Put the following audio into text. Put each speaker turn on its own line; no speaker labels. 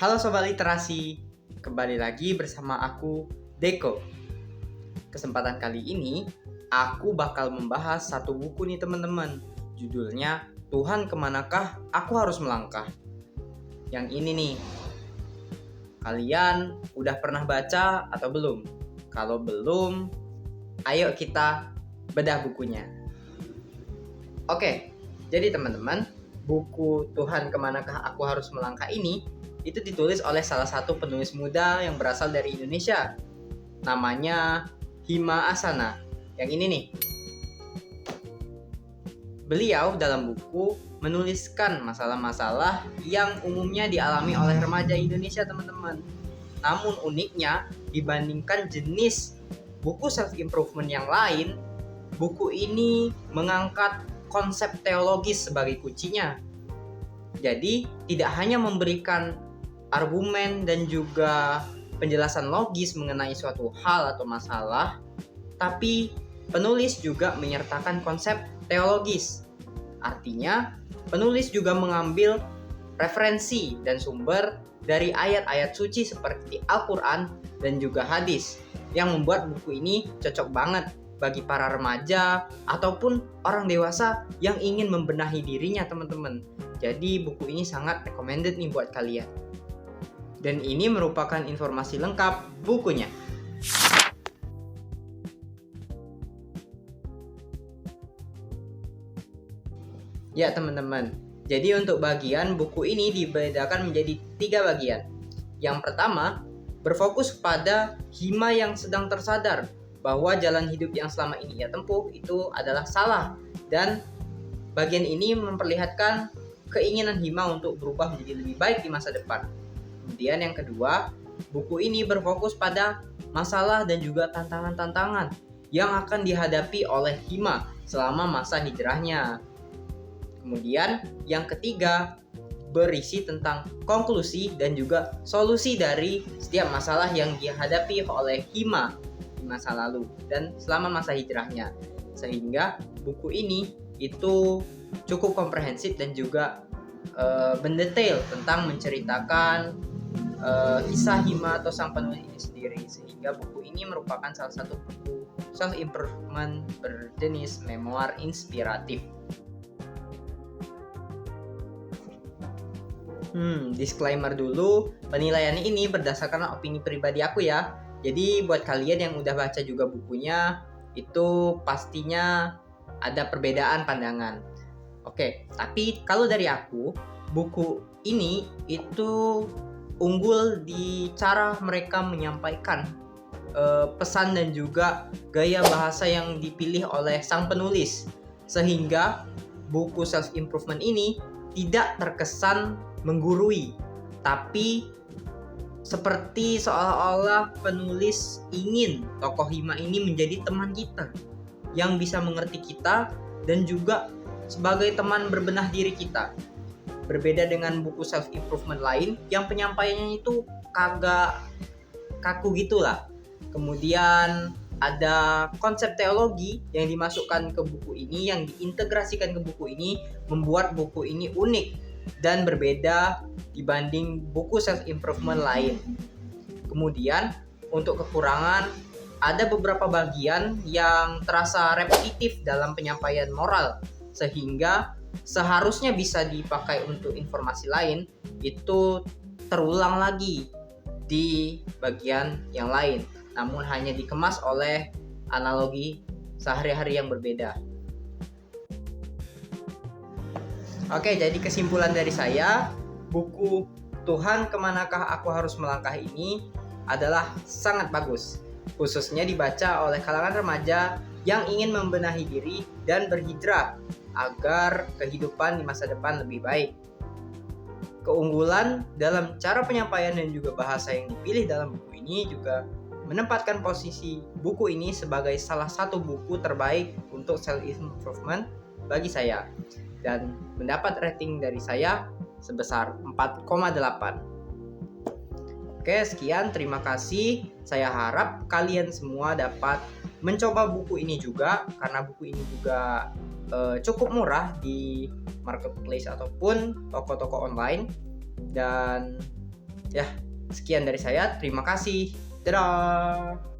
Halo Sobat Literasi, kembali lagi bersama aku, Deko. Kesempatan kali ini, aku bakal membahas satu buku nih teman-teman. Judulnya, Tuhan Kemanakah Aku Harus Melangkah. Yang ini nih, kalian udah pernah baca atau belum? Kalau belum, ayo kita bedah bukunya. Oke, jadi teman-teman, buku Tuhan Kemanakah Aku Harus Melangkah ini itu ditulis oleh salah satu penulis muda yang berasal dari Indonesia. Namanya Hima Asana. Yang ini nih. Beliau dalam buku menuliskan masalah-masalah yang umumnya dialami oleh remaja Indonesia, teman-teman. Namun uniknya, dibandingkan jenis buku self-improvement yang lain, buku ini mengangkat konsep teologis sebagai kuncinya. Jadi, tidak hanya memberikan argumen dan juga penjelasan logis mengenai suatu hal atau masalah, tapi penulis juga menyertakan konsep teologis. Artinya, penulis juga mengambil referensi dan sumber dari ayat-ayat suci seperti Al-Quran dan juga hadis, yang membuat buku ini cocok banget bagi para remaja ataupun orang dewasa yang ingin membenahi dirinya, teman-teman. Jadi buku ini sangat recommended nih buat kalian. Dan ini merupakan informasi lengkap bukunya. Ya teman-teman, jadi untuk bagian buku ini dibedakan menjadi 3 bagian. Yang pertama, berfokus pada Hima yang sedang tersadar bahwa jalan hidup yang selama ini ia tempuh itu adalah salah. Dan bagian ini memperlihatkan keinginan Hima untuk berubah menjadi lebih baik di masa depan. Kemudian yang kedua, buku ini berfokus pada masalah dan juga tantangan-tantangan yang akan dihadapi oleh Hima selama masa hijrahnya. Kemudian yang ketiga, berisi tentang konklusi dan juga solusi dari setiap masalah yang dihadapi oleh Hima di masa lalu dan selama masa hijrahnya. Sehingga buku ini itu cukup komprehensif dan juga mendetail tentang menceritakan kisah Hima atau sang penulis ini sendiri, sehingga buku ini merupakan salah satu buku self-improvement berjenis memoir inspiratif. Disclaimer dulu, penilaian ini berdasarkan opini pribadi aku ya. Jadi buat kalian yang udah baca juga bukunya, itu pastinya ada perbedaan pandangan. Oke, tapi kalau dari aku, buku ini itu unggul di cara mereka menyampaikan pesan dan juga gaya bahasa yang dipilih oleh sang penulis, sehingga buku self-improvement ini tidak terkesan menggurui, tapi seperti seolah-olah penulis ingin tokoh Hima ini menjadi teman kita yang bisa mengerti kita dan juga sebagai teman berbenah diri kita. Berbeda dengan buku self-improvement lain yang penyampaiannya itu kagak kaku gitulah. Kemudian ada konsep teologi yang dimasukkan ke buku ini, yang diintegrasikan ke buku ini, membuat buku ini unik dan berbeda dibanding buku self-improvement lain. Kemudian untuk kekurangan, ada beberapa bagian yang terasa repetitif dalam penyampaian moral, sehingga seharusnya bisa dipakai untuk informasi lain, itu terulang lagi di bagian yang lain, namun hanya dikemas oleh analogi sehari-hari yang berbeda. Oke, jadi kesimpulan dari saya, buku Tuhan Kemanakah Aku Harus Melangkah ini adalah sangat bagus, khususnya dibaca oleh kalangan remaja yang ingin membenahi diri dan berhijrah agar kehidupan di masa depan lebih baik. Keunggulan dalam cara penyampaian dan juga bahasa yang dipilih dalam buku ini juga menempatkan posisi buku ini sebagai salah satu buku terbaik untuk self-improvement bagi saya, dan mendapat rating dari saya sebesar 4,8. Oke, sekian, terima kasih. Saya harap kalian semua dapat mencoba buku ini juga, karena buku ini juga cukup murah di marketplace ataupun toko-toko online, dan Ya, sekian dari saya. Terima kasih. Dadah.